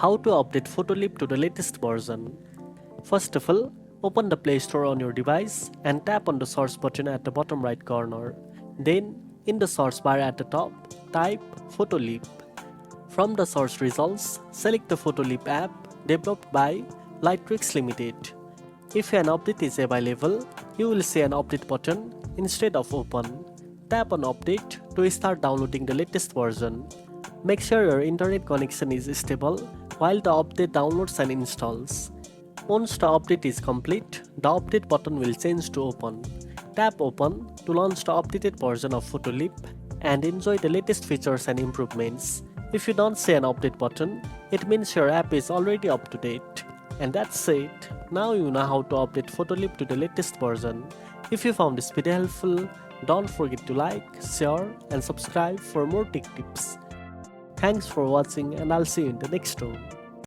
How to update Photoleap to the latest version. First of all, open the Play Store on your device and tap on the search button at the bottom right corner. Then, in the search bar at the top, type Photoleap. From the search results, select the Photoleap app developed by Lightrix Limited. If an update is available, you will see an update button instead of open. Tap on update to start downloading the latest version. Make sure your internet connection is stable while the update downloads and installs. Once the update is complete, the update button will change to open. Tap open to launch the updated version of Photoleap and enjoy the latest features and improvements. If you don't see an update button, it means your app is already up to date. And that's it. Now you know how to update Photoleap to the latest version. If you found this video helpful, don't forget to like, share and subscribe for more tech tips. Thanks for watching and I'll see you in the next one.